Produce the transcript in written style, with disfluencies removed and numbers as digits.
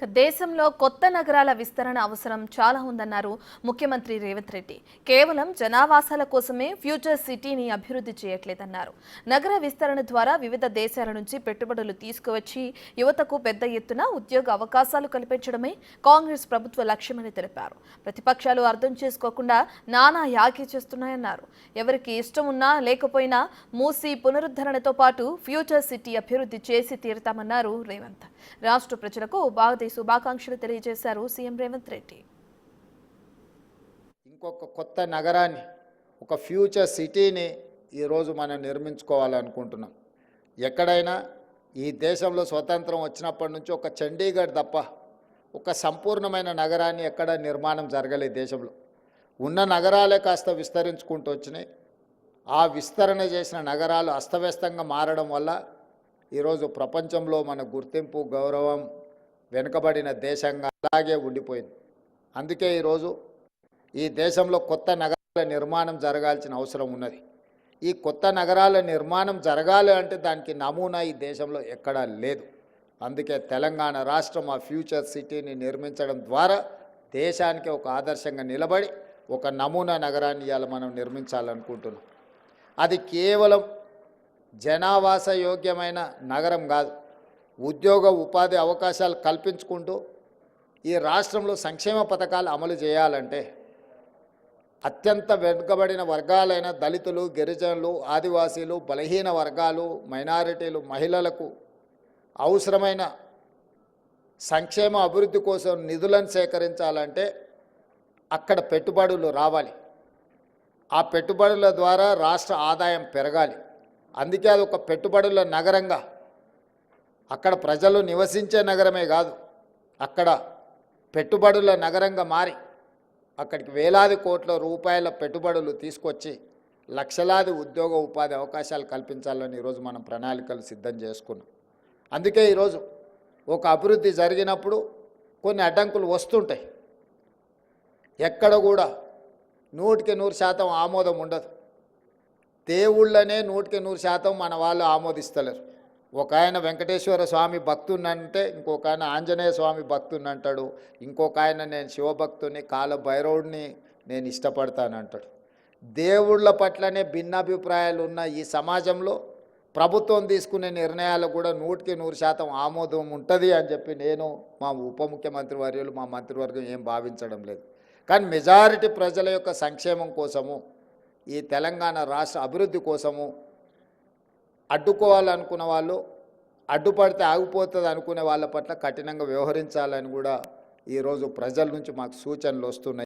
దేశంలో కొత్త నగరాల విస్తరణ అవసరం చాలా ఉందన్నారు ముఖ్యమంత్రి రేవంత్ రెడ్డి. కేవలం జనావాసాల కోసమే ఫ్యూచర్ సిటీని అభివృద్ధి చేయట్లేదన్నారు. నగర విస్తరణ ద్వారా వివిధ దేశాల నుంచి పెట్టుబడులు తీసుకువచ్చి యువతకు పెద్ద ఎత్తున ఉద్యోగ అవకాశాలు కల్పించడమే కాంగ్రెస్ ప్రభుత్వ లక్ష్యమని తెలిపారు. ప్రతిపక్షాలు అర్థం చేసుకోకుండా నానా యాగి చేస్తున్నాయన్నారు. ఎవరికి ఇష్టం ఉన్నా లేకపోయినా మూసీ పునరుద్ధరణతో పాటు ఫ్యూచర్ సిటీ అభివృద్ధి చేసి తీరుతామన్నారు రేవంత్. రాష్ట్ర ప్రజలకు శుభాకాంక్షలు తెలియజేశారు సీఎం రేవంత్ రెడ్డి. ఇంకొక కొత్త నగరాన్ని, ఒక ఫ్యూచర్ సిటీని ఈరోజు మనం నిర్మించుకోవాలనుకుంటున్నాం. ఎక్కడైనా ఈ దేశంలో స్వతంత్రం వచ్చినప్పటి నుంచి ఒక చండీగఢ్ తప్ప ఒక సంపూర్ణమైన నగరాన్ని ఎక్కడ నిర్మాణం జరగలేదు. దేశంలో ఉన్న నగరాలే కాస్త విస్తరించుకుంటూ వచ్చినాయి. ఆ విస్తరణ చేసిన నగరాలు అస్తవ్యస్తంగా మారడం వల్ల ఈరోజు ప్రపంచంలో మన గుర్తింపు, గౌరవం వెనుకబడిన దేశంగా అలాగే ఉండిపోయింది. అందుకే ఈరోజు ఈ దేశంలో కొత్త నగరాల నిర్మాణం జరగాల్సిన అవసరం ఉన్నది. ఈ కొత్త నగరాల నిర్మాణం జరగాలి అంటే దానికి నమూనా ఈ దేశంలో ఎక్కడా లేదు. అందుకే తెలంగాణ రాష్ట్రం ఆ ఫ్యూచర్ సిటీని నిర్మించడం ద్వారా దేశానికి ఒక ఆదర్శంగా నిలబడి ఒక నమూనా నగరాన్ని ఇవాళ మనం నిర్మించాలనుకుంటున్నాం. అది కేవలం జనావాస యోగ్యమైన నగరం కాదు, ఉద్యోగ ఉపాధి అవకాశాలు కల్పించుకుంటూ ఈ రాష్ట్రంలో సంక్షేమ పథకాలు అమలు చేయాలంటే అత్యంత వెనుకబడిన వర్గాలైన దళితులు, గిరిజనులు, ఆదివాసీలు, బలహీన వర్గాలు, మైనారిటీలు, మహిళలకు అవసరమైన సంక్షేమ అభివృద్ధి కోసం నిధులను సేకరించాలంటే అక్కడ పెట్టుబడులు రావాలి. ఆ పెట్టుబడుల ద్వారా రాష్ట్ర ఆదాయం పెరగాలి. అందుకే అది ఒక పెట్టుబడుల నగరంగా, అక్కడ ప్రజలు నివసించే నగరమే కాదు, అక్కడ పెట్టుబడుల నగరంగా మారి అక్కడికి వేలాది కోట్ల రూపాయల పెట్టుబడులు తీసుకొచ్చి లక్షలాది ఉద్యోగ ఉపాధి అవకాశాలు కల్పించాలని ఈరోజు మనం ప్రణాళికలు సిద్ధం చేసుకున్నాం. అందుకే ఈరోజు ఒక అభివృద్ధి జరిగినప్పుడు కొన్ని అడ్డంకులు వస్తుంటాయి. ఎక్కడ కూడా 100% ఆమోదం ఉండదు. దేవుళ్ళనే 100% మన వాళ్ళు ఆమోదిస్తలేరు. ఒక ఆయన వెంకటేశ్వర స్వామి భక్తున్నంటే ఇంకొక ఆయన ఆంజనేయ స్వామి భక్తున్నంటాడు, ఇంకొక ఆయన నేను శివభక్తుని, కాలభైరవుడిని నేను ఇష్టపడతానంటాడు. దేవుళ్ళ పట్లనే భిన్నాభిప్రాయాలు ఉన్న ఈ సమాజంలో ప్రభుత్వం తీసుకునే నిర్ణయాలు కూడా 100% ఆమోదం ఉంటుంది అని చెప్పి నేను, మా ఉప ముఖ్యమంత్రి వర్యులు, మా మంత్రివర్గం ఏం భావించడం లేదు. కానీ మెజారిటీ ప్రజల యొక్క సంక్షేమం కోసము, ఈ తెలంగాణ రాష్ట్ర అభివృద్ధి కోసము అడ్డుకోవాలనుకున్న వాళ్ళు, అడ్డుపడితే ఆగిపోతుంది అనుకునే వాళ్ళ పట్ల కఠినంగా వ్యవహరించాలని కూడా ఈరోజు ప్రజల నుంచి మాకు సూచనలు వస్తున్నాయి.